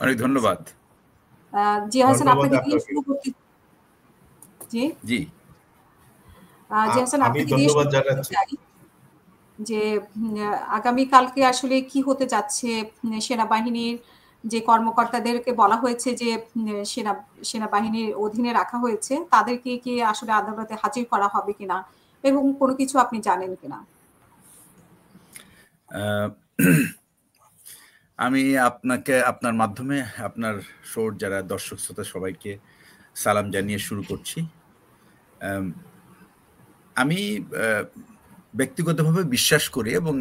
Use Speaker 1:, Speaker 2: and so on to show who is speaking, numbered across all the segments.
Speaker 1: অনেক ধন্যবাদ।
Speaker 2: জিয়া হাসান, আপনাকে দিয়ে শুরু করতে। জি
Speaker 1: জি,
Speaker 2: জিয়া হাসান, আপনাকে দিয়ে শুরু করতে চাই যে আগামীকালকে আসলে কি হতে যাচ্ছে। সেনাবাহিনীর যে কর্মকর্তাদেরকে বলা হয়েছে যে সেনাবাহিনীর অধীনে রাখা হয়েছে, তাদেরকে কি আসলে আদালতে হাজির করা হবে কিনা এবং কোনো কিছু আপনি জানেন কিনা?
Speaker 1: আমি আপনাকে আপনার মাধ্যমে আপনার শোর যারা দর্শক শ্রোতা সবাইকে সালাম জানিয়ে শুরু করছি। আমি ব্যক্তিগতভাবে বিশ্বাস করি এবং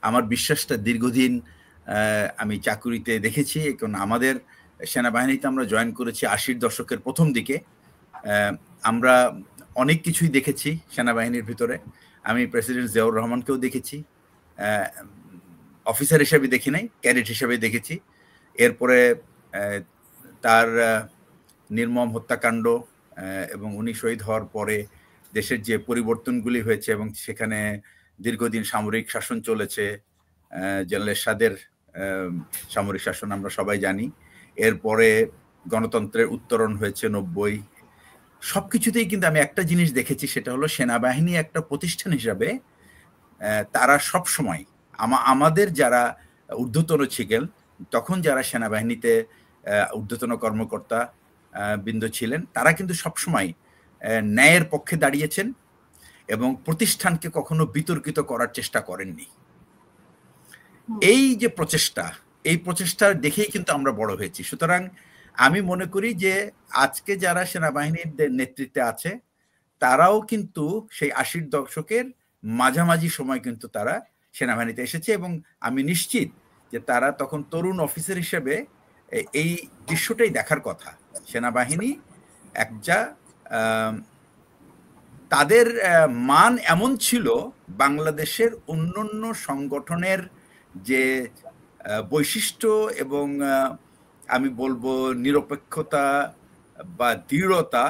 Speaker 1: আমার বিশ্বাসটা দীর্ঘদিন আমি চাকুরিতে দেখেছি। কারণ আমাদের সেনাবাহিনীতে আমরা জয়েন করেছি ৮০ দশকের প্রথম দিকে। আমরা অনেক কিছুই দেখেছি সেনাবাহিনীর ভিতরে। আমি প্রেসিডেন্ট জিয়াউর রহমানকেও দেখেছি, অফিসার হিসেবে দেখি নাই, ক্যাডেট হিসেবে দেখেছি। এরপরে তার নির্মম হত্যাকাণ্ড এবং উনি শহীদ হওয়ার পরে দেশের যে পরিবর্তনগুলি হয়েছে এবং সেখানে দীর্ঘদিন সামরিক শাসন চলেছে, জেনারেল এরশাদের সামরিক শাসন আমরা সবাই জানি। এরপরে গণতন্ত্রের উত্তরণ হয়েছে ৯০। সবকিছুতেই কিন্তু আমি একটা জিনিস দেখেছি, সেটা হলো সেনাবাহিনী একটা প্রতিষ্ঠান হিসাবে তারা সব সময় আমাদের যারা ঊর্ধ্বতন ছিলেন, তখন যারা সেনাবাহিনীতে ঊর্ধ্বতন কর্মকর্তা বৃন্দ ছিলেন, তারা কিন্তু সবসময় ন্যায়ের পক্ষে দাঁড়িয়েছেন এবং প্রতিষ্ঠানকে কখনো বিতর্কিত করার চেষ্টা করেননি। এই যে প্রচেষ্টা, এই প্রচেষ্টা দেখেই কিন্তু আমরা বড় হয়েছি। সুতরাং আমি মনে করি যে আজকে যারা সেনাবাহিনীর নেতৃত্বে আছে, তারাও কিন্তু সেই ৮০ দশকের মাঝামাঝি সময় কিন্তু তারা সেনাবাহিনীতে এসেছে এবং আমি নিশ্চিত যে তারা তখন তরুণ অফিসার হিসেবে এই দৃশ্যটাই দেখার কথা। সেনাবাহিনী তাদের মান এমন ছিল, বাংলাদেশের অন্যান্য সংগঠনের যে বৈশিষ্ট্য এবং আমি বলবো নিরপেক্ষতা বা দৃঢ়তা,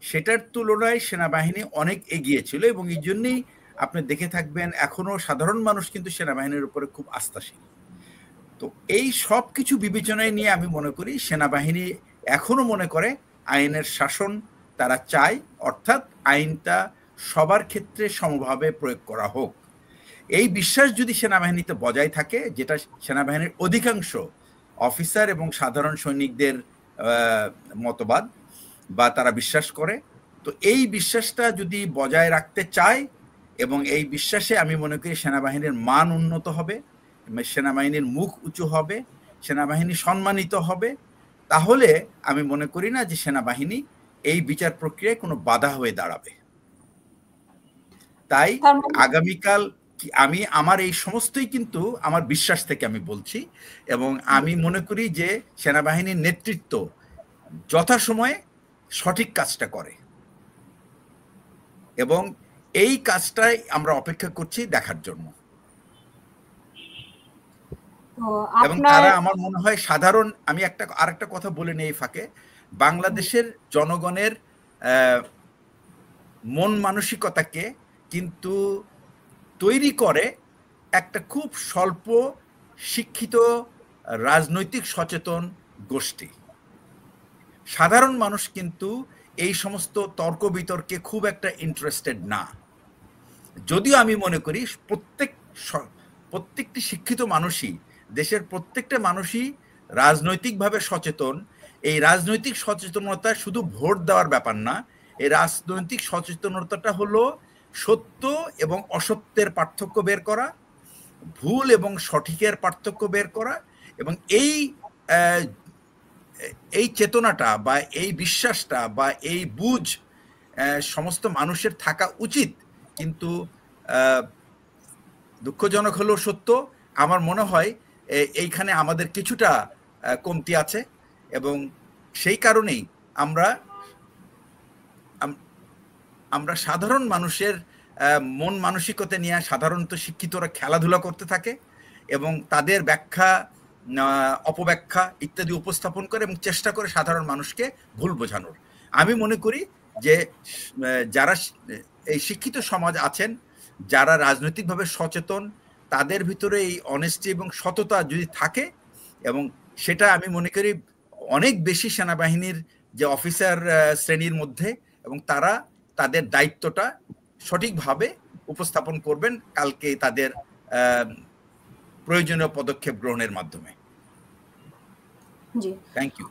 Speaker 1: সেটার তুলনায় সেনাবাহিনী অনেক এগিয়ে ছিল এবং এই জন্যই আপনি দেখে থাকবেন এখনো সাধারণ মানুষ কিন্তু সেনাবাহিনীর উপরে খুব আস্থাশীল। তো এই সব কিছু বিবেচনায় নিয়ে আমি মনে করি সেনাবাহিনী এখনো মনে করে আইনের শাসন তারা চায়, অর্থাৎ আইনটা সবার ক্ষেত্রে সমভাবে প্রয়োগ করা হোক। এই বিশ্বাস যদি সেনাবাহিনীতে বজায় থাকে, যেটা সেনাবাহিনীর অধিকাংশ অফিসার এবং সাধারণ সৈনিকদের মতবাদ বা তারা বিশ্বাস করে, তো এই বিশ্বাসটা যদি বজায় রাখতে চায় এবং এই বিশ্বাসে আমি মনে করি সেনাবাহিনীর মান উন্নত হবে, সেনাবাহিনীর মুখ উঁচু হবে, সেনাবাহিনী সম্মানিত হবে, তাহলে আমি মনে করি না যে সেনাবাহিনী এই বিচার প্রক্রিয়ায় কোনো বাধা হয়ে দাঁড়াবে। তাই আগামীকাল আমার এই সমস্তই কিন্তু আমার বিশ্বাস থেকে আমি বলছি এবং আমি মনে করি যে সেনাবাহিনীর নেতৃত্ব যথাসময়ে সঠিক কাজটা করে এবং এই কাজটাই আমরা অপেক্ষা করছি দেখার জন্য। এবং তারা আমার মনে হয় সাধারণ, আমি আরেকটা কথা বলে নেই এই ফাঁকে, বাংলাদেশের জনগণের মন মানসিকতাকে কিন্তু তৈরি করে একটা খুব স্বল্প শিক্ষিত রাজনৈতিক সচেতন গোষ্ঠী। সাধারণ মানুষ কিন্তু এই সমস্ত তর্ক বিতর্কে খুব একটা ইন্টারেস্টেড না। যদিও আমি মনে করি প্রত্যেকটি শিক্ষিত মানুষই, দেশের প্রত্যেকটা মানুষই রাজনৈতিকভাবে সচেতন। এই রাজনৈতিক সচেতনতা শুধু ভোট দেওয়ার ব্যাপার না, এই রাজনৈতিক সচেতনতাটা হলো সত্য এবং অসত্যের পার্থক্য বের করা, ভুল এবং সঠিকের পার্থক্য বের করা, এবং এই চেতনাটা বা এই বিশ্বাসটা বা এই বুঝ সমস্ত মানুষের থাকা উচিত। কিন্তু দুঃখজনক হলেও সত্য, আমার মনে হয় এইখানে আমাদের কিছুটা কমতি আছে এবং সেই কারণেই আমরা সাধারণ মানুষের মন মানসিকতা নিয়ে সাধারণত শিক্ষিতরা খেলাধুলা করতে থাকে এবং তাদের ব্যাখ্যা, অপব্যাখ্যা ইত্যাদি উপস্থাপন করে এবং চেষ্টা করে সাধারণ মানুষকে ভুল বোঝানোর। আমি মনে করি যে যারা এই শিক্ষিত সমাজ আছেন, যারা রাজনৈতিকভাবে সচেতন, তাদের ভিতরে এই অনেস্টি এবং সততা যদি থাকে এবং সেটা আমি মনে করি অনেক বেশি সেনাবাহিনীর যে অফিসার শ্রেণীর মধ্যে, এবং তারা তাদের দায়িত্বটা সঠিকভাবে উপস্থাপন করবেন কালকে তাদের প্রয়োজনীয় পদক্ষেপ গ্রহণের মাধ্যমে।
Speaker 2: জি,
Speaker 1: থ্যাংক ইউ।